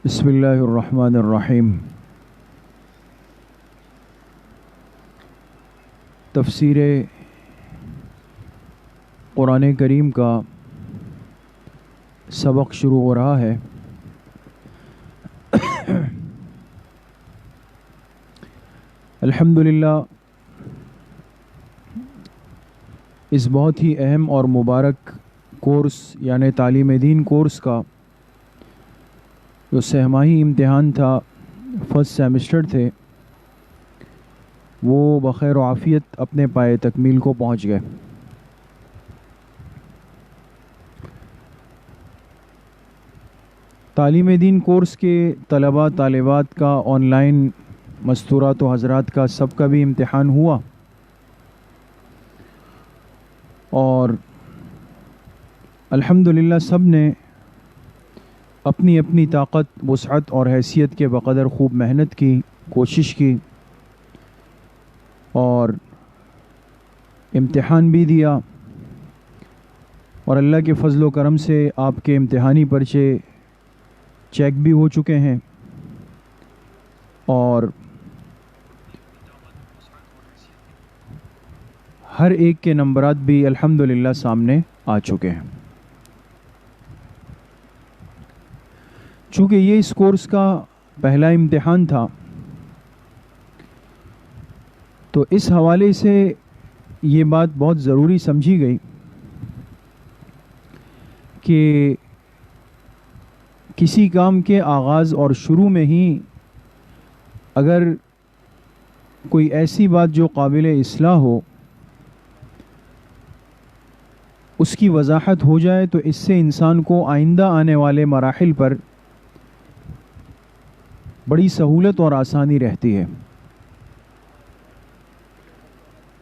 بسم اللہ الرحمن الرحیم۔ تفسیر قرآن کریم کا سبق شروع ہو رہا ہے۔ الحمدللہ اس بہت ہی اہم اور مبارک کورس یعنی تعلیم دین کورس کا جو سہ-ماہی امتحان تھا، فرسٹ سیمسٹر تھے، وہ بخیر و عافیت اپنے پائے تکمیل کو پہنچ گئے۔ تعلیم دین کورس کے طلباء طالبات کا آن لائن مستورات و حضرات کا سب کا بھی امتحان ہوا، اور الحمدللہ سب نے اپنی اپنی طاقت، وسعت اور حیثیت کے بقدر خوب محنت کی، کوشش کی اور امتحان بھی دیا، اور اللہ کے فضل و کرم سے آپ کے امتحانی پرچے چیک بھی ہو چکے ہیں، اور ہر ایک کے نمبرات بھی الحمدللہ سامنے آ چکے ہیں۔ چونکہ یہ اس کورس کا پہلا امتحان تھا، تو اس حوالے سے یہ بات بہت ضروری سمجھی گئی کہ کسی کام کے آغاز اور شروع میں ہی اگر کوئی ایسی بات جو قابل اصلاح ہو اس کی وضاحت ہو جائے تو اس سے انسان کو آئندہ آنے والے مراحل پر بڑی سہولت اور آسانی رہتی ہے۔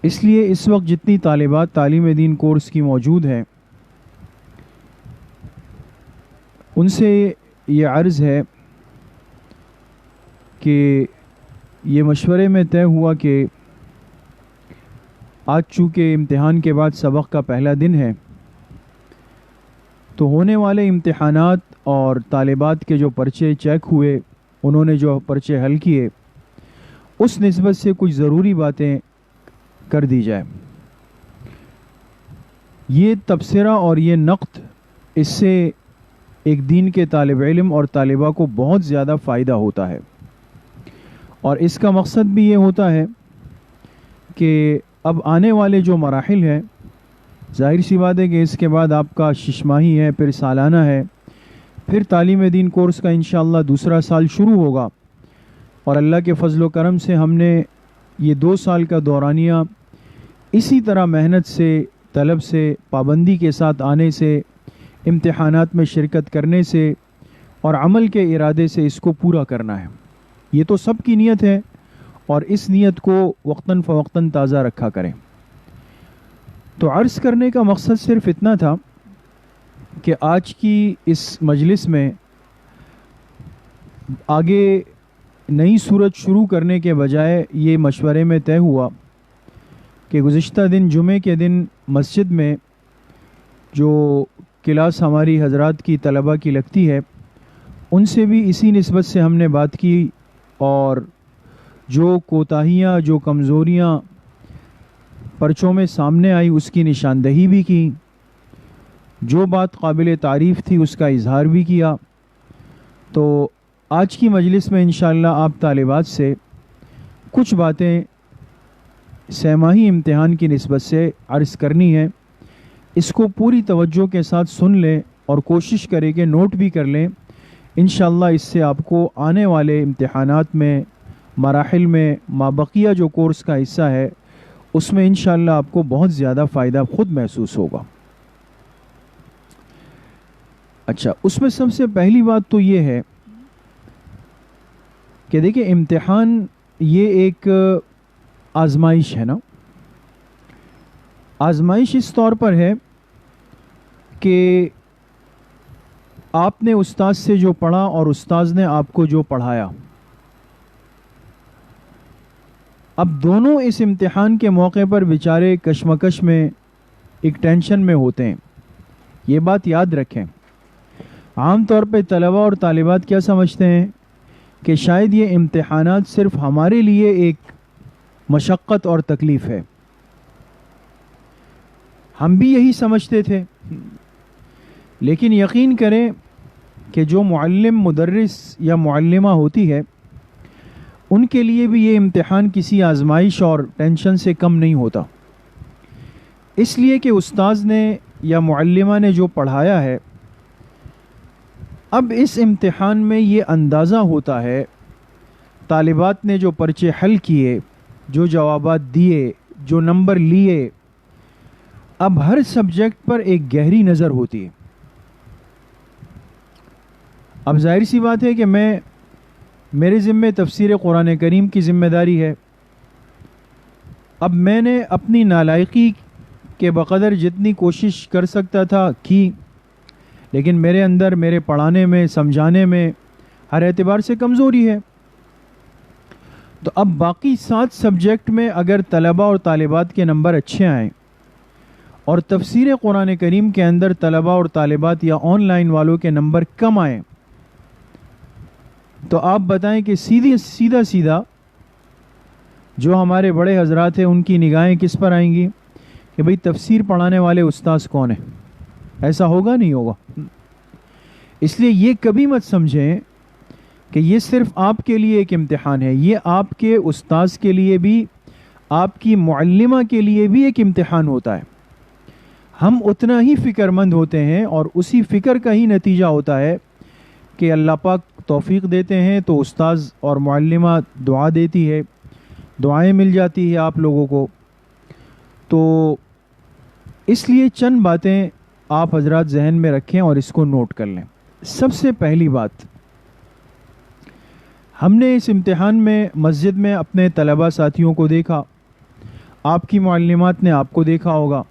اس لیے اس وقت جتنی طالبات تعلیم دین کورس کی موجود ہیں، ان سے یہ عرض ہے کہ یہ مشورے میں طے ہوا کہ آج چونکہ امتحان کے بعد سبق کا پہلا دن ہے، تو ہونے والے امتحانات اور طالبات کے جو پرچے چیک ہوئے، انہوں نے جو پرچے حل کیے، اس نسبت سے کچھ ضروری باتیں کر دی جائے۔ یہ تبصرہ اور یہ نقد، اس سے ایک دین کے طالب علم اور طالبہ کو بہت زیادہ فائدہ ہوتا ہے، اور اس کا مقصد بھی یہ ہوتا ہے کہ اب آنے والے جو مراحل ہیں، ظاہر سی بات ہے کہ اس کے بعد آپ کا 6 ماہی ہے، پھر سالانہ ہے، پھر تعلیم دین کورس کا انشاءاللہ دوسرا سال شروع ہوگا، اور اللہ کے فضل و کرم سے ہم نے یہ 2 سال کا دورانیہ اسی طرح محنت سے، طلب سے، پابندی کے ساتھ آنے سے، امتحانات میں شرکت کرنے سے اور عمل کے ارادے سے اس کو پورا کرنا ہے۔ یہ تو سب کی نیت ہے، اور اس نیت کو وقتاً فوقتاً تازہ رکھا کریں۔ تو عرض کرنے کا مقصد صرف اتنا تھا کہ آج کی اس مجلس میں آگے نئی صورت شروع کرنے کے بجائے یہ مشورے میں طے ہوا کہ گزشتہ دن جمعے کے دن مسجد میں جو کلاس ہماری حضرات کی طلبہ کی لگتی ہے، ان سے بھی اسی نسبت سے ہم نے بات کی، اور جو کوتاہیاں، جو کمزوریاں پرچوں میں سامنے آئی اس کی نشاندہی بھی کی، جو بات قابل تعریف تھی اس کا اظہار بھی کیا۔ تو آج کی مجلس میں انشاءاللہ آپ طالبات سے کچھ باتیں سہ-ماہی امتحان کی نسبت سے عرض کرنی ہے۔ اس کو پوری توجہ کے ساتھ سن لیں اور کوشش کریں کہ نوٹ بھی کر لیں۔ انشاءاللہ اس سے آپ کو آنے والے امتحانات میں، مراحل میں، مابقیہ جو کورس کا حصہ ہے، اس میں انشاءاللہ آپ کو بہت زیادہ فائدہ خود محسوس ہوگا۔ اچھا، اس میں سب سے پہلی بات تو یہ ہے کہ دیکھیں، امتحان یہ ایک آزمائش ہے نا۔ آزمائش اس طور پر ہے کہ آپ نے استاد سے جو پڑھا اور استاذ نے آپ کو جو پڑھایا، اب دونوں اس امتحان کے موقع پر بیچارے کشمکش میں، ایک ٹینشن میں ہوتے ہیں۔ یہ بات یاد رکھیں، عام طور پہ طلبہ اور طالبات کیا سمجھتے ہیں کہ شاید یہ امتحانات صرف ہمارے لیے ایک مشقت اور تکلیف ہے. ہم بھی یہی سمجھتے تھے، لیکن یقین کریں کہ جو معلم، مدرس یا معلمہ ہوتی ہے، ان کے لیے بھی یہ امتحان کسی آزمائش اور ٹینشن سے کم نہیں ہوتا. اس لیے کہ استاذ نے یا معلمہ نے جو پڑھایا ہے، اب اس امتحان میں یہ اندازہ ہوتا ہے طالبات نے جو پرچے حل کیے، جو جوابات دیے، جو نمبر لیے، اب ہر سبجیکٹ پر ایک گہری نظر ہوتی ہے. اب ظاہر سی بات ہے کہ میرے ذمہ تفسیر قرآن کریم کی ذمہ داری ہے. اب میں نے اپنی نالائقی کے بقدر جتنی کوشش کر سکتا تھا کی، لیکن میرے اندر، میرے پڑھانے میں، سمجھانے میں ہر اعتبار سے کمزوری ہے. تو اب باقی 7 سبجیکٹ میں اگر طلبہ اور طالبات کے نمبر اچھے آئیں اور تفسیر قرآن کریم کے اندر طلبہ اور طالبات یا آن لائن والوں کے نمبر کم آئیں، تو آپ بتائیں کہ سیدھا جو ہمارے بڑے حضرات ہیں ان کی نگاہیں کس پر آئیں گی کہ بھئی تفسیر پڑھانے والے استاذ کون ہیں؟ ایسا ہوگا نہیں ہوگا. اس لیے یہ کبھی مت سمجھیں کہ یہ صرف آپ کے لیے ایک امتحان ہے. یہ آپ کے استاذ کے لیے بھی، آپ کی معلمہ کے لیے بھی ایک امتحان ہوتا ہے. ہم اتنا ہی فکر مند ہوتے ہیں اور اسی فکر کا ہی نتیجہ ہوتا ہے کہ اللہ پاک توفیق دیتے ہیں تو استاذ اور معلمہ دعا دیتی ہے، دعائیں مل جاتی ہے آپ لوگوں کو. تو اس لیے چند باتیں آپ حضرات ذہن میں رکھیں اور اس کو نوٹ کر لیں. سب سے پہلی بات، ہم نے اس امتحان میں مسجد میں اپنے طلبہ ساتھیوں کو دیکھا، آپ کی معلمات نے آپ کو دیکھا ہوگا.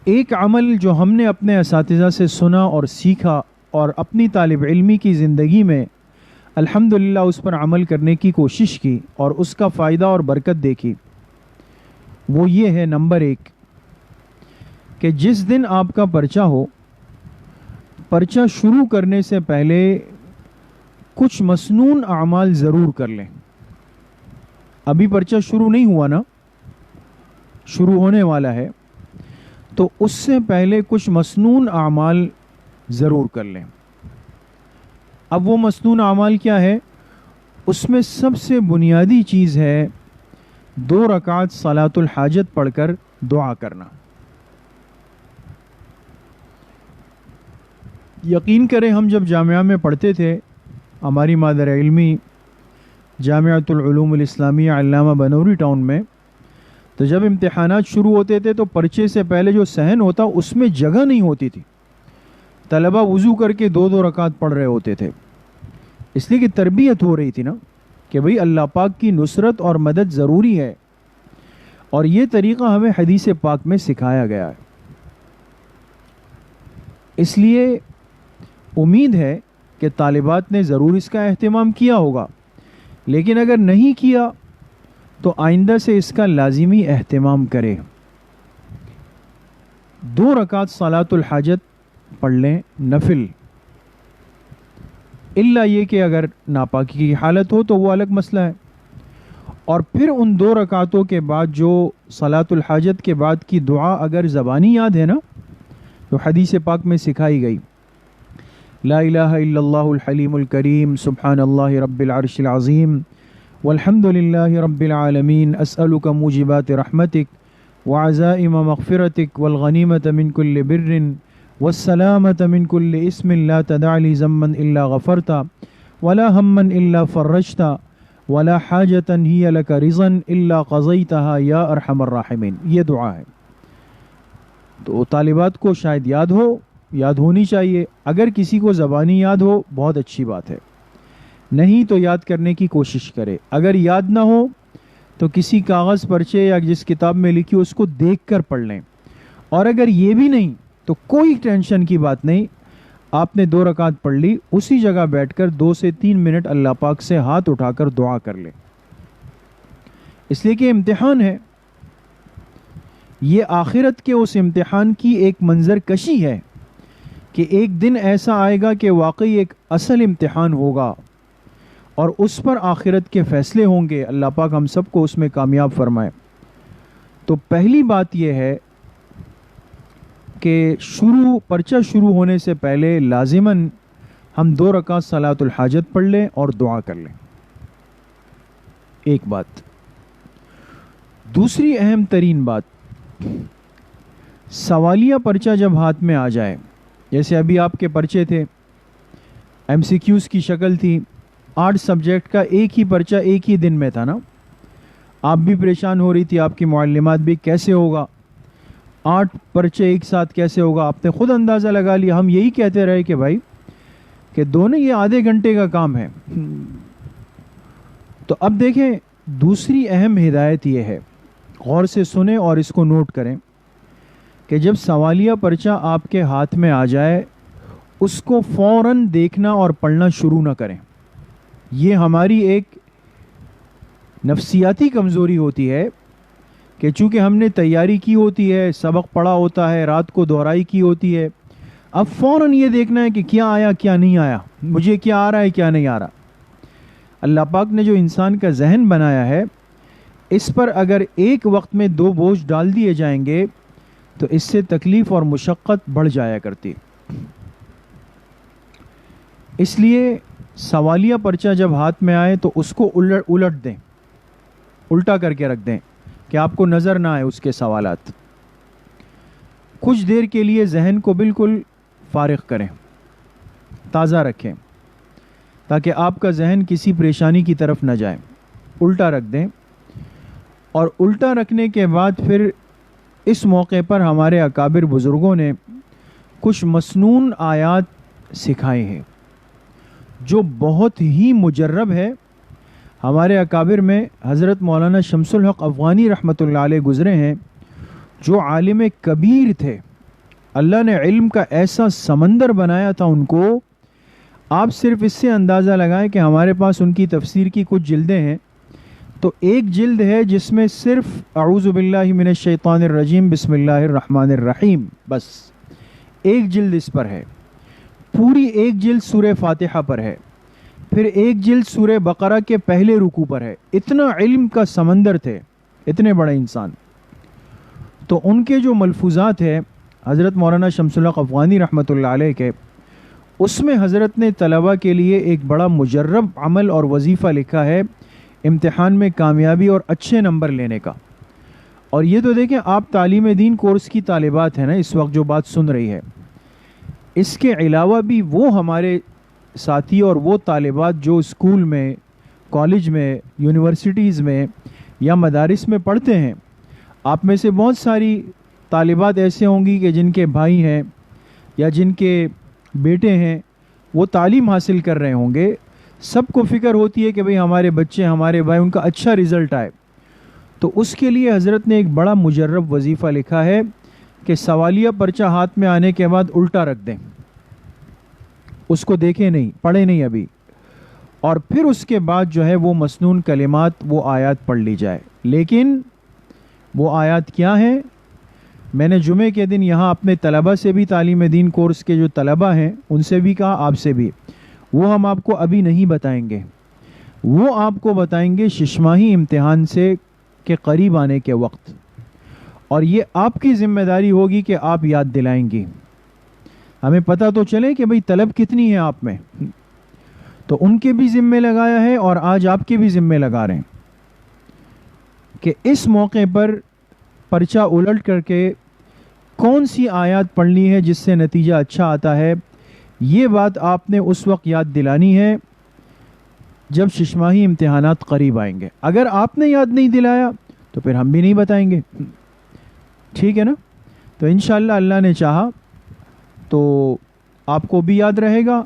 ایک عمل جو ہم نے اپنے اساتذہ سے سنا اور سیکھا اور اپنی طالب علمی کی زندگی میں الحمدللہ اس پر عمل کرنے کی کوشش کی اور اس کا فائدہ اور برکت دیکھی، وہ یہ ہے نمبر 1 کہ جس دن آپ کا پرچہ ہو، پرچہ شروع کرنے سے پہلے کچھ مسنون اعمال ضرور کر لیں. ابھی پرچہ شروع نہیں ہوا نا، شروع ہونے والا ہے، تو اس سے پہلے کچھ مسنون اعمال ضرور کر لیں. اب وہ مسنون اعمال کیا ہے؟ اس میں سب سے بنیادی چیز ہے 2 رکعت صلاۃ الحاجت پڑھ کر دعا کرنا. یقین کریں ہم جب جامعہ میں پڑھتے تھے، ہماری مادر علمی جامعۃ العلوم الاسلامیہ علامہ بنوری ٹاؤن میں، تو جب امتحانات شروع ہوتے تھے تو پرچے سے پہلے جو صحن ہوتا اس میں جگہ نہیں ہوتی تھی. طلبہ وضو کر کے 2 رکعت پڑھ رہے ہوتے تھے، اس لیے کہ تربیت ہو رہی تھی نا کہ بھئی اللہ پاک کی نصرت اور مدد ضروری ہے، اور یہ طریقہ ہمیں حدیث پاک میں سکھایا گیا ہے. اس لیے امید ہے کہ طالبات نے ضرور اس کا اہتمام کیا ہوگا، لیکن اگر نہیں کیا تو آئندہ سے اس کا لازمی اہتمام کرے. 2 رکعت صلاۃ الحاجت پڑھ لیں نفل، الا یہ کہ اگر ناپاکی کی حالت ہو تو وہ الگ مسئلہ ہے. اور پھر ان 2 رکعتوں کے بعد جو صلاۃ الحاجت کے بعد کی دعا اگر زبانی یاد ہے نا، تو حدیث پاک میں سکھائی گئی، لا الہ الا اللہ الحلیم الکریم سبحان اللہ رب العرش العظیم والحمد للہ رب العالمین اسألک موجبات رحمتک وعزائم مغفرتک والغنیمت من کل بر والسلامت من کل اسم لا تدع لی ذنبا الا غفرتا ولا ہما الا فرجتا ولا حاجتا ہی لک رضا الا قضیتها یا ارحم الراحمین. یہ دعا ہے. تو طالبات کو شاید یاد ہونی چاہیے. اگر کسی کو زبانی یاد ہو بہت اچھی بات ہے، نہیں تو یاد کرنے کی کوشش کرے. اگر یاد نہ ہو تو کسی کاغذ پرچے یا جس کتاب میں لکھی اس کو دیکھ کر پڑھ لیں. اور اگر یہ بھی نہیں تو کوئی ٹینشن کی بات نہیں، آپ نے 2 رکعت پڑھ لی، اسی جگہ بیٹھ کر 2 سے 3 منٹ اللہ پاک سے ہاتھ اٹھا کر دعا کر لیں. اس لیے کہ امتحان ہے، یہ آخرت کے اس امتحان کی ایک منظر کشی ہے کہ ایک دن ایسا آئے گا کہ واقعی ایک اصل امتحان ہوگا اور اس پر آخرت کے فیصلے ہوں گے. اللہ پاک ہم سب کو اس میں کامیاب فرمائے. تو پہلی بات یہ ہے کہ پرچہ شروع ہونے سے پہلے لازماً ہم 2 رکعت صلاۃ الحاجت پڑھ لیں اور دعا کر لیں. ایک بات. دوسری اہم ترین بات، سوالیہ پرچہ جب ہاتھ میں آ جائے، جیسے ابھی آپ کے پرچے تھے، ایم سی کیوز کی شکل تھی، 8 سبجیکٹ کا ایک ہی پرچہ ایک ہی دن میں تھا نا. آپ بھی پریشان ہو رہی تھی، آپ کی معلمات بھی، کیسے ہوگا 8 پرچے ایک ساتھ کیسے ہوگا. آپ نے خود اندازہ لگا لیا. ہم یہی کہتے رہے کہ بھائی کہ دونوں یہ آدھے گھنٹے کا کام ہے. تو اب دیکھیں دوسری اہم ہدایت یہ ہے، غور سے سنیں اور اس کو نوٹ کریں، کہ جب سوالیہ پرچہ آپ کے ہاتھ میں آ جائے اس کو فوراً دیکھنا اور پڑھنا شروع نہ کریں. یہ ہماری ایک نفسیاتی کمزوری ہوتی ہے کہ چونکہ ہم نے تیاری کی ہوتی ہے، سبق پڑھا ہوتا ہے، رات کو دہرائی کی ہوتی ہے، اب فوراً یہ دیکھنا ہے کہ کیا آیا کیا نہیں آیا، مجھے کیا آ رہا ہے کیا نہیں آ رہا. اللہ پاک نے جو انسان کا ذہن بنایا ہے، اس پر اگر ایک وقت میں 2 بوجھ ڈال دیے جائیں گے تو اس سے تکلیف اور مشقت بڑھ جایا کرتی. اس لیے سوالیہ پرچہ جب ہاتھ میں آئے تو اس کو الٹ دیں، الٹا کر کے رکھ دیں کہ آپ کو نظر نہ آئے اس کے سوالات. کچھ دیر کے لیے ذہن کو بالکل فارغ کریں، تازہ رکھیں، تاکہ آپ کا ذہن کسی پریشانی کی طرف نہ جائے. الٹا رکھ دیں، اور الٹا رکھنے کے بعد پھر اس موقع پر ہمارے اکابر بزرگوں نے کچھ مسنون آیات سکھائے ہیں جو بہت ہی مجرب ہے. ہمارے اکابر میں حضرت مولانا شمس الحق افغانی رحمۃ اللہ علیہ گزرے ہیں، جو عالم کبیر تھے. اللہ نے علم کا ایسا سمندر بنایا تھا ان کو. آپ صرف اس سے اندازہ لگائیں کہ ہمارے پاس ان کی تفسیر کی کچھ جلدیں ہیں، تو ایک جلد ہے جس میں صرف اعوذ باللہ من الشیطان الرجیم بسم اللہ الرحمن الرحیم، بس ایک جلد اس پر ہے. پوری ایک جلد سورہ فاتحہ پر ہے، پھر ایک جلد سورہ بقرہ کے پہلے رکوع پر ہے. اتنا علم کا سمندر تھے اتنے بڑے انسان. تو ان کے جو ملفوظات ہیں حضرت مولانا شمس الحق افغانی رحمۃ اللہ علیہ کے، اس میں حضرت نے طلبہ کے لیے ایک بڑا مجرب عمل اور وظیفہ لکھا ہے امتحان میں کامیابی اور اچھے نمبر لینے کا. اور یہ تو دیکھیں آپ تعلیم دین کورس کی طالبات ہیں نا اس وقت جو بات سن رہی ہے، اس کے علاوہ بھی وہ ہمارے ساتھی اور وہ طالبات جو اسکول میں، کالج میں، یونیورسٹیز میں یا مدارس میں پڑھتے ہیں، آپ میں سے بہت ساری طالبات ایسے ہوں گی کہ جن کے بھائی ہیں یا جن کے بیٹے ہیں وہ تعلیم حاصل کر رہے ہوں گے. سب کو فکر ہوتی ہے کہ بھئی ہمارے بچے، ہمارے بھائی، ان کا اچھا رزلٹ آئے. تو اس کے لیے حضرت نے ایک بڑا مجرب وظیفہ لکھا ہے کہ سوالیہ پرچہ ہاتھ میں آنے کے بعد الٹا رکھ دیں، اس کو دیکھیں نہیں، پڑھیں نہیں ابھی، اور پھر اس کے بعد جو ہے وہ مسنون کلمات، وہ آیات پڑھ لی جائے. لیکن وہ آیات کیا ہیں؟ میں نے جمعے کے دن یہاں اپنے طلبہ سے بھی، تعلیم دین کورس کے جو طلبہ ہیں ان سے بھی کہا، آپ سے بھی، وہ ہم آپ کو ابھی نہیں بتائیں گے، وہ آپ کو بتائیں گے ششماہی امتحان سے کے قریب آنے کے وقت. اور یہ آپ کی ذمہ داری ہوگی کہ آپ یاد دلائیں گی. ہمیں پتہ تو چلے کہ بھئی طلب کتنی ہے آپ میں. تو ان کے بھی ذمہ لگایا ہے اور آج آپ کے بھی ذمہ لگا رہے ہیں کہ اس موقع پر پرچہ الٹ کر کے کون سی آیات پڑھنی ہے جس سے نتیجہ اچھا آتا ہے. یہ بات آپ نے اس وقت یاد دلانی ہے جب ششماہی امتحانات قریب آئیں گے. اگر آپ نے یاد نہیں دلایا تو پھر ہم بھی نہیں بتائیں گے. ٹھیک ہے نا؟ تو انشاءاللہ اللہ نے چاہا تو آپ کو بھی یاد رہے گا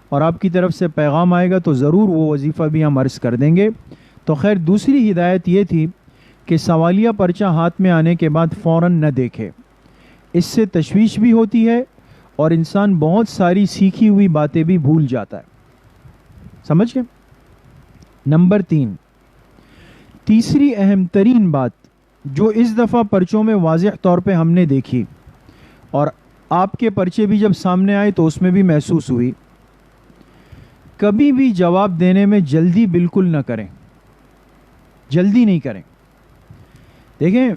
اور آپ کی طرف سے پیغام آئے گا تو ضرور وہ وظیفہ بھی ہم عرض کر دیں گے. تو خیر دوسری ہدایت یہ تھی کہ سوالیہ پرچہ ہاتھ میں آنے کے بعد فوراً نہ دیکھے. اس سے تشویش بھی ہوتی ہے اور انسان بہت ساری سیکھی ہوئی باتیں بھی بھول جاتا ہے. سمجھ گئے؟ نمبر 3، تیسری اہم ترین بات جو اس دفعہ پرچوں میں واضح طور پہ ہم نے دیکھی اور آپ کے پرچے بھی جب سامنے آئے تو اس میں بھی محسوس ہوئی. کبھی بھی جواب دینے میں جلدی بالکل نہ کریں, جلدی نہیں کریں. دیکھیں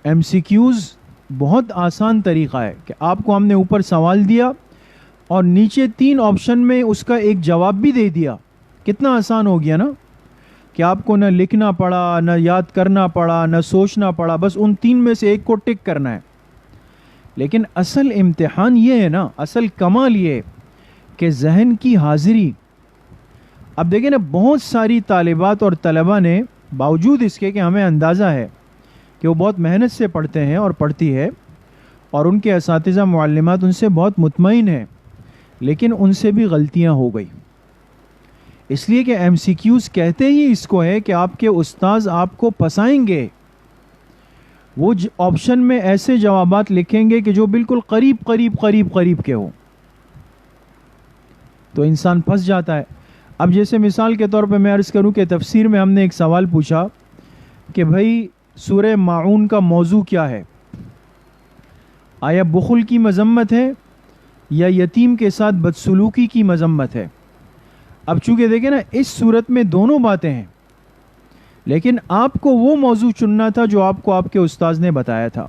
ایم سی کیوز بہت آسان طریقہ ہے کہ آپ کو ہم نے اوپر سوال دیا اور نیچے 3 آپشن میں اس کا ایک جواب بھی دے دیا. کتنا آسان ہو گیا نا, کہ آپ کو نہ لکھنا پڑا, نہ یاد کرنا پڑا, نہ سوچنا پڑا, بس ان 3 میں سے ایک کو ٹک کرنا ہے. لیکن اصل امتحان یہ ہے نا, اصل کمال یہ ہے کہ ذہن کی حاضری. اب دیکھیں نا, بہت ساری طالبات اور طلبہ نے باوجود اس کے کہ ہمیں اندازہ ہے کہ وہ بہت محنت سے پڑھتے ہیں اور پڑھتی ہے اور ان کے اساتذہ معلمات ان سے بہت مطمئن ہیں, لیکن ان سے بھی غلطیاں ہو گئی. اس لیے کہ ایم سی کیوز کہتے ہی اس کو ہے کہ آپ کے استاذ آپ کو پھنسائیں گے. وہ آپشن میں ایسے جوابات لکھیں گے کہ جو بالکل قریب قریب قریب قریب کے ہوں, تو انسان پھنس جاتا ہے. اب جیسے مثال کے طور پہ میں عرض کروں کہ تفسیر میں ہم نے ایک سوال پوچھا کہ بھائی سورہ ماعون کا موضوع کیا ہے؟ آیا بخل کی مذمت ہے یا یتیم کے ساتھ بدسلوکی کی مذمت ہے؟ اب چونکہ دیکھیں نا, اس صورت میں دونوں باتیں ہیں, لیکن آپ کو وہ موضوع چننا تھا جو آپ کو آپ کے استاذ نے بتایا تھا.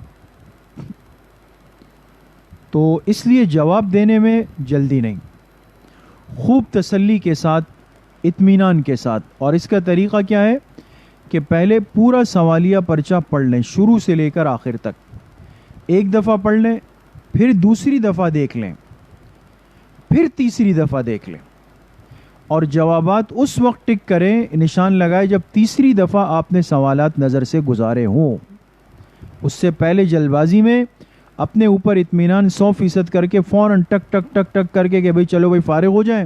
تو اس لیے جواب دینے میں جلدی نہیں, خوب تسلی کے ساتھ, اطمینان کے ساتھ. اور اس کا طریقہ کیا ہے کہ پہلے پورا سوالیہ پرچہ پڑھ لیں شروع سے لے کر آخر تک. ایک دفعہ پڑھ لیں, پھر دوسری دفعہ دیکھ لیں, پھر تیسری دفعہ دیکھ لیں, اور جوابات اس وقت ٹک کریں, نشان لگائے جب تیسری دفعہ آپ نے سوالات نظر سے گزارے ہوں. اس سے پہلے جلد بازی میں اپنے اوپر اطمینان 100% کر کے فوراً ٹک ٹک ٹک ٹک کر کے کہ بھئی چلو بھئی فارغ ہو جائیں,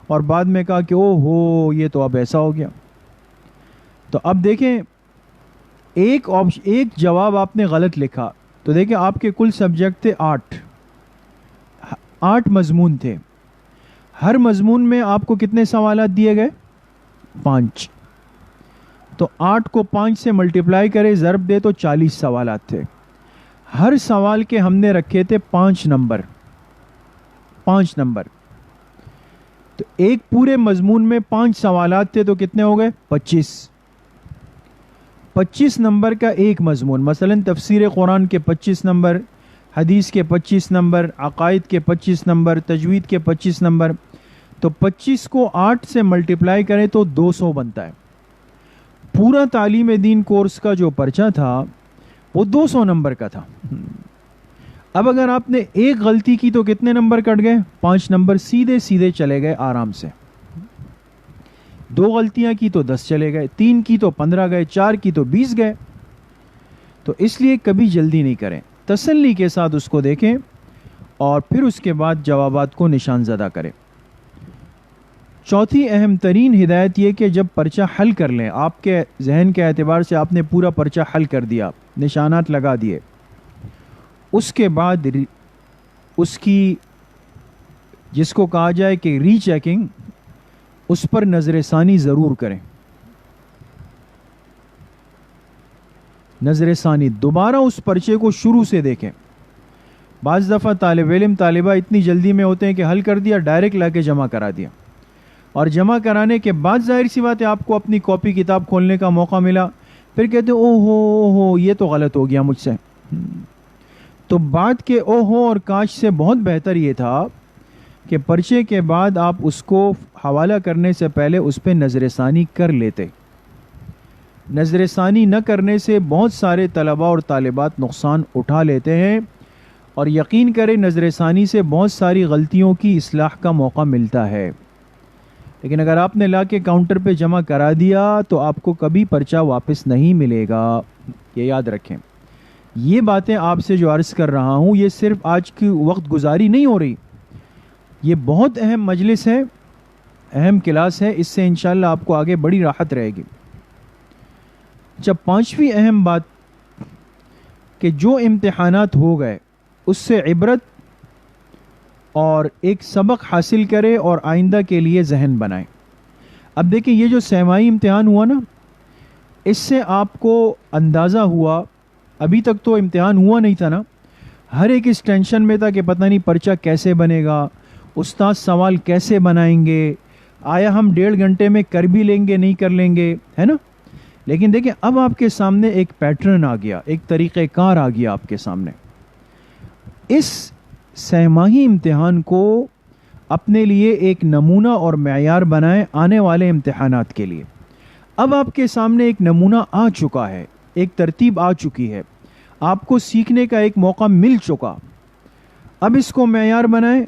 اور بعد میں کہا کہ او ہو یہ تو اب ایسا ہو گیا. تو اب دیکھیں ایک جواب آپ نے غلط لکھا, تو دیکھیں آپ کے کل سبجیکٹ تھے 8 مضمون تھے. ہر مضمون میں آپ کو کتنے سوالات دیے گئے؟ 5. تو 8 کو 5 سے ملٹیپلائی کرے, ضرب دے تو 40 سوالات تھے. ہر سوال کے ہم نے رکھے تھے 5 نمبر. 5 نمبر. تو ایک پورے مضمون میں 5 سوالات تھے تو کتنے ہو گئے؟ 25. 25 نمبر کا ایک مضمون. مثلا تفسیر قرآن کے 25 نمبر, حدیث کے 25 نمبر, عقائد کے 25 نمبر, تجوید کے 25 نمبر. تو 25 کو 8 سے ملٹیپلائی کریں تو 200 بنتا ہے. پورا تعلیم دین کورس کا جو پرچہ تھا وہ 200 نمبر کا تھا. اب اگر آپ نے ایک غلطی کی تو کتنے نمبر کٹ گئے؟ 5 نمبر سیدھے سیدھے چلے گئے آرام سے. 2 غلطیاں کی تو 10 چلے گئے, 3 کی تو 15 گئے, 4 کی تو 20 گئے. تو اس لیے کبھی جلدی نہیں کریں, تسلی کے ساتھ اس کو دیکھیں اور پھر اس کے بعد جوابات کو نشان زدہ کریں. چوتھی اہم ترین ہدایت یہ کہ جب پرچہ حل کر لیں, آپ کے ذہن کے اعتبار سے آپ نے پورا پرچہ حل کر دیا, نشانات لگا دیے, اس کے بعد اس کی جس کو کہا جائے کہ ری چیکنگ, اس پر نظر ثانی ضرور کریں. نظر ثانی دوبارہ اس پرچے کو شروع سے دیکھیں. بعض دفعہ طالب علم طالبہ اتنی جلدی میں ہوتے ہیں کہ حل کر دیا, ڈائریکٹ لا کے جمع کرا دیا, اور جمع کرانے کے بعد ظاہر سی بات ہے آپ کو اپنی کاپی کتاب کھولنے کا موقع ملا, پھر کہتے ہیں او ہو یہ تو غلط ہو گیا مجھ سے. تو بعد کے او ہو اور کاش سے بہت بہتر یہ تھا کہ پرچے کے بعد آپ اس کو حوالہ کرنے سے پہلے اس پہ نظر ثانی کر لیتے. نظر ثانی نہ کرنے سے بہت سارے طلباء اور طالبات نقصان اٹھا لیتے ہیں, اور یقین کریں نظر ثانی سے بہت ساری غلطیوں کی اصلاح کا موقع ملتا ہے. لیکن اگر آپ نے لا کے کاؤنٹر پہ جمع کرا دیا تو آپ کو کبھی پرچہ واپس نہیں ملے گا, یہ یاد رکھیں. یہ باتیں آپ سے جو عرض کر رہا ہوں یہ صرف آج کی وقت گزاری نہیں ہو رہی, یہ بہت اہم مجلس ہے, اہم کلاس ہے, اس سے انشاءاللہ آپ کو آگے بڑی راحت رہے گی. جب 5ویں اہم بات کہ جو امتحانات ہو گئے اس سے عبرت اور ایک سبق حاصل کرے اور آئندہ کے لیے ذہن بنائیں. اب دیکھیں یہ جو سیمائی امتحان ہوا نا, اس سے آپ کو اندازہ ہوا, ابھی تک تو امتحان ہوا نہیں تھا نا, ہر ایک اس ٹینشن میں تھا کہ پتہ نہیں پرچہ کیسے بنے گا، استاد سوال کیسے بنائیں گے، آیا ہم 1.5 گھنٹے میں کر بھی لیں گے نہیں کر لیں گے، ہے نا. لیکن دیکھیں اب آپ کے سامنے ایک پیٹرن آ گیا، ایک طریقہ کار آ گیا آپ کے سامنے. اس سہ ماہی امتحان کو اپنے لیے ایک نمونہ اور معیار بنائیں آنے والے امتحانات کے لیے. اب آپ کے سامنے ایک نمونہ آ چکا ہے، ایک ترتیب آ چکی ہے، آپ کو سیکھنے کا ایک موقع مل چکا. اب اس کو معیار بنائیں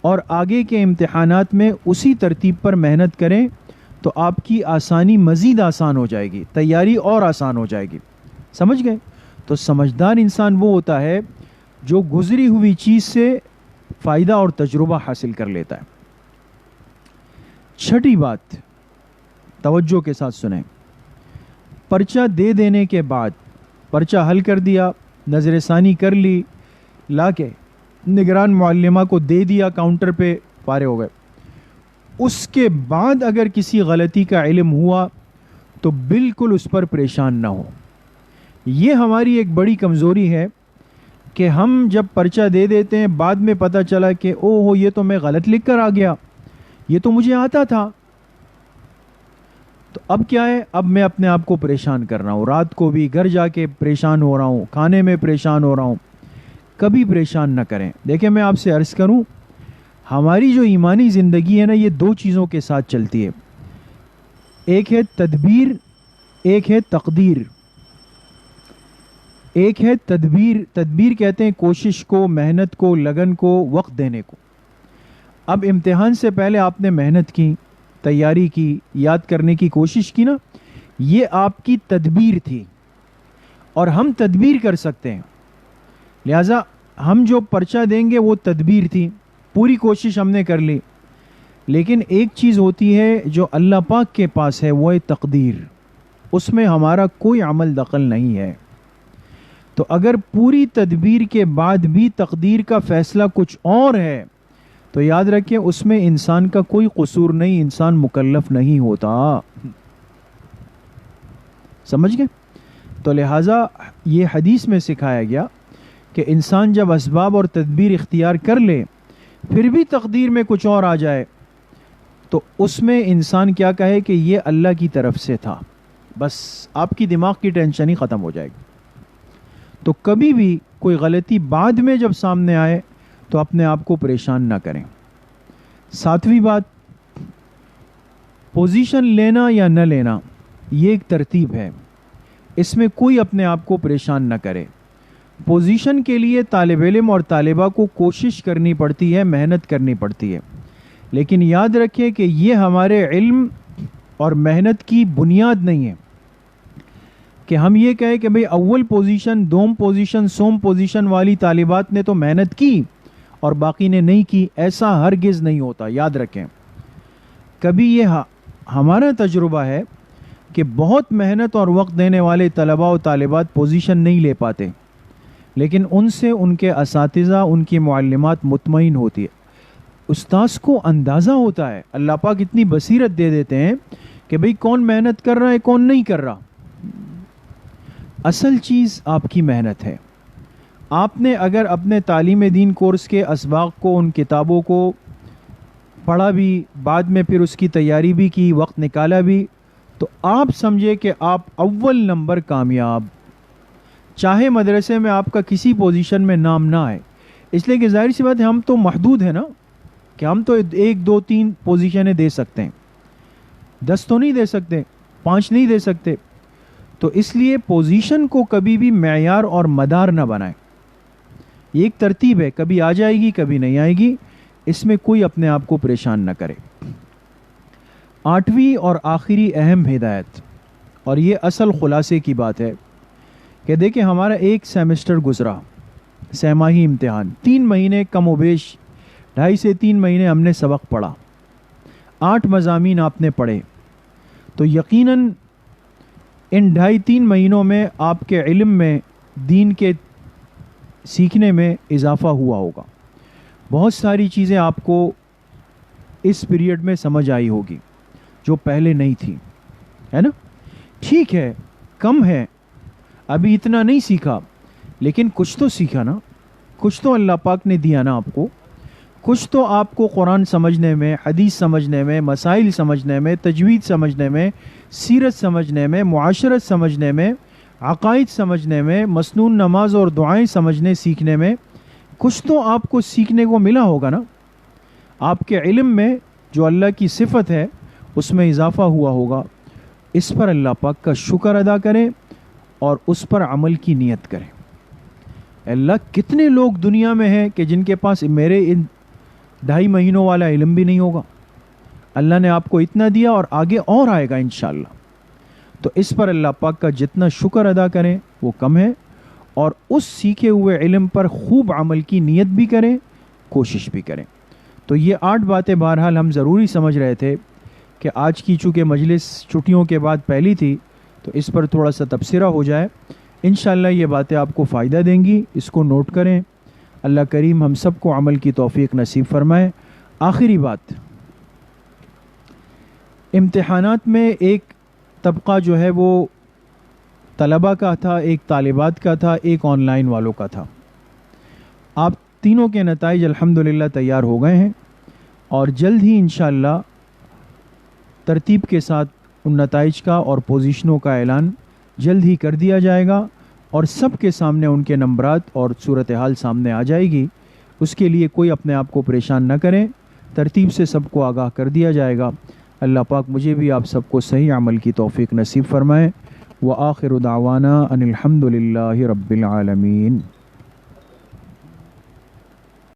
اور آگے کے امتحانات میں اسی ترتیب پر محنت کریں تو آپ کی آسانی مزید آسان ہو جائے گی، تیاری اور آسان ہو جائے گی. سمجھ گئے؟ تو سمجھدار انسان وہ ہوتا ہے جو گزری ہوئی چیز سے فائدہ اور تجربہ حاصل کر لیتا ہے. چھٹی بات توجہ کے ساتھ سنیں. پرچہ دے دینے کے بعد، پرچہ حل کر دیا، نظر ثانی کر لی، لا کے نگران معلمہ کو دے دیا، کاؤنٹر پہ فارغ ہو گئے. اس کے بعد اگر کسی غلطی کا علم ہوا تو بالکل اس پر پریشان نہ ہو. یہ ہماری ایک بڑی کمزوری ہے کہ ہم جب پرچہ دے دیتے ہیں بعد میں پتہ چلا کہ او ہو یہ تو میں غلط لکھ کر آ گیا، یہ تو مجھے آتا تھا. تو اب کیا ہے، اب میں اپنے آپ کو پریشان کر رہا ہوں، رات کو بھی گھر جا کے پریشان ہو رہا ہوں، کھانے میں پریشان ہو رہا ہوں. کبھی پریشان نہ کریں. دیکھیں میں آپ سے عرض کروں، ہماری جو ایمانی زندگی ہے نا، یہ دو چیزوں کے ساتھ چلتی ہے. ایک ہے تدبیر، ایک ہے تقدیر. ایک ہے تدبیر. تدبیر کہتے ہیں کوشش کو، محنت کو، لگن کو، وقت دینے کو. اب امتحان سے پہلے آپ نے محنت کی، تیاری کی، یاد کرنے کی کوشش کی نا، یہ آپ کی تدبیر تھی اور ہم تدبیر کر سکتے ہیں. لہٰذا ہم جو پرچہ دیں گے وہ تدبیر تھی، پوری کوشش ہم نے کر لی. لیکن ایک چیز ہوتی ہے جو اللہ پاک کے پاس ہے، وہ ہے تقدیر. اس میں ہمارا کوئی عمل دخل نہیں ہے. تو اگر پوری تدبیر کے بعد بھی تقدیر کا فیصلہ کچھ اور ہے تو یاد رکھیں اس میں انسان کا کوئی قصور نہیں، انسان مکلف نہیں ہوتا. سمجھ گئے؟ تو لہٰذا یہ حدیث میں سکھایا گیا کہ انسان جب اسباب اور تدبیر اختیار کر لے پھر بھی تقدیر میں کچھ اور آ جائے تو اس میں انسان کیا کہے کہ یہ اللہ کی طرف سے تھا، بس آپ کی دماغ کی ٹینشن ہی ختم ہو جائے گی. تو کبھی بھی کوئی غلطی بعد میں جب سامنے آئے تو اپنے آپ کو پریشان نہ کریں. ساتویں بات، پوزیشن لینا یا نہ لینا یہ ایک ترتیب ہے، اس میں کوئی اپنے آپ کو پریشان نہ کرے. پوزیشن کے لیے طالب علم اور طالبہ کو کوشش کرنی پڑتی ہے، محنت کرنی پڑتی ہے، لیکن یاد رکھیں کہ یہ ہمارے علم اور محنت کی بنیاد نہیں ہے کہ ہم یہ کہیں کہ بھئی اول پوزیشن، دوم پوزیشن، سوم پوزیشن والی طالبات نے تو محنت کی اور باقی نے نہیں کی. ایسا ہرگز نہیں ہوتا، یاد رکھیں. کبھی یہ ہمارا تجربہ ہے کہ بہت محنت اور وقت دینے والے طلباء و طالبات پوزیشن نہیں لے پاتے، لیکن ان سے ان کے اساتذہ، ان کی معلمات مطمئن ہوتی ہے. استاذ کو اندازہ ہوتا ہے، اللہ پاک اتنی بصیرت دے دیتے ہیں کہ بھئی کون محنت کر رہا ہے، کون نہیں کر رہا. اصل چیز آپ کی محنت ہے. آپ نے اگر اپنے تعلیم دین کورس کے اسباق کو، ان کتابوں کو پڑھا بھی، بعد میں پھر اس کی تیاری بھی کی، وقت نکالا بھی، تو آپ سمجھے کہ آپ اول نمبر کامیاب. چاہے مدرسے میں آپ کا کسی پوزیشن میں نام نہ آئے، اس لیے کہ ظاہر سی بات ہے ہم تو محدود ہیں نا، کہ ہم تو 1 2 3 پوزیشنیں دے سکتے ہیں، 10 تو نہیں دے سکتے، 5 نہیں دے سکتے. تو اس لیے پوزیشن کو کبھی بھی معیار اور مدار نہ بنائیں. یہ ایک ترتیب ہے، کبھی آ جائے گی کبھی نہیں آئے گی، اس میں کوئی اپنے آپ کو پریشان نہ کرے. 8ویں اور آخری اہم ہدایت، اور یہ اصل خلاصے کی بات ہے کہ دیکھیں ہمارا ایک سیمسٹر گزرا، سہ ماہی امتحان، 3 مہینے کم و بیش 2.5 سے 3 مہینے ہم نے سبق پڑھا، 8 مضامین آپ نے پڑھے. تو یقیناً ان 2.5-3 مہینوں میں آپ کے علم میں، دین کے سیکھنے میں اضافہ ہوا ہوگا. بہت ساری چیزیں آپ کو اس پیریڈ میں سمجھ آئی ہوگی جو پہلے نہیں تھی، ہے نا؟ ٹھیک ہے، کم ہے، ابھی اتنا نہیں سیکھا، لیکن کچھ تو سیکھا نا. کچھ تو اللہ پاک نے دیا نا آپ کو، کچھ تو آپ کو قرآن سمجھنے میں، حدیث سمجھنے میں، مسائل سمجھنے میں، تجوید سمجھنے میں، سیرت سمجھنے میں، معاشرت سمجھنے میں، عقائد سمجھنے میں، مسنون نماز اور دعائیں سمجھنے سیکھنے میں کچھ تو آپ کو سیکھنے کو ملا ہوگا نا. آپ کے علم میں جو اللہ کی صفت ہے اس میں اضافہ ہوا ہوگا. اس پر اللہ پاک کا شکر ادا کریں اور اس پر عمل کی نیت کریں. اللہ کتنے لوگ دنیا میں ہیں کہ جن کے پاس میرے ان 2.5 مہینوں والا علم بھی نہیں ہوگا. اللہ نے آپ کو اتنا دیا اور آگے اور آئے گا انشاءاللہ. تو اس پر اللہ پاک کا جتنا شکر ادا کریں وہ کم ہے، اور اس سیکھے ہوئے علم پر خوب عمل کی نیت بھی کریں، کوشش بھی کریں. تو یہ 8 باتیں بہرحال ہم ضروری سمجھ رہے تھے کہ آج کی چونکہ مجلس چھٹیوں کے بعد پہلی تھی تو اس پر تھوڑا سا تبصرہ ہو جائے. انشاءاللہ یہ باتیں آپ کو فائدہ دیں گی، اس کو نوٹ کریں. اللہ کریم ہم سب کو عمل کی توفیق نصیب فرمائے. آخری بات، امتحانات میں ایک طبقہ جو ہے وہ طلبہ کا تھا، ایک طالبات کا تھا، ایک آن لائن والوں کا تھا. آپ تینوں کے نتائج الحمدللہ تیار ہو گئے ہیں اور جلد ہی انشاءاللہ ترتیب کے ساتھ ان نتائج کا اور پوزیشنوں کا اعلان جلد ہی کر دیا جائے گا، اور سب کے سامنے ان کے نمبرات اور صورتحال سامنے آ جائے گی. اس کے لیے کوئی اپنے آپ کو پریشان نہ کریں، ترتیب سے سب کو آگاہ کر دیا جائے گا. اللہ پاک مجھے بھی آپ سب کو صحیح عمل کی توفیق نصیب فرمائے. وآخر دعوانا ان الحمد للہ رب العالمین.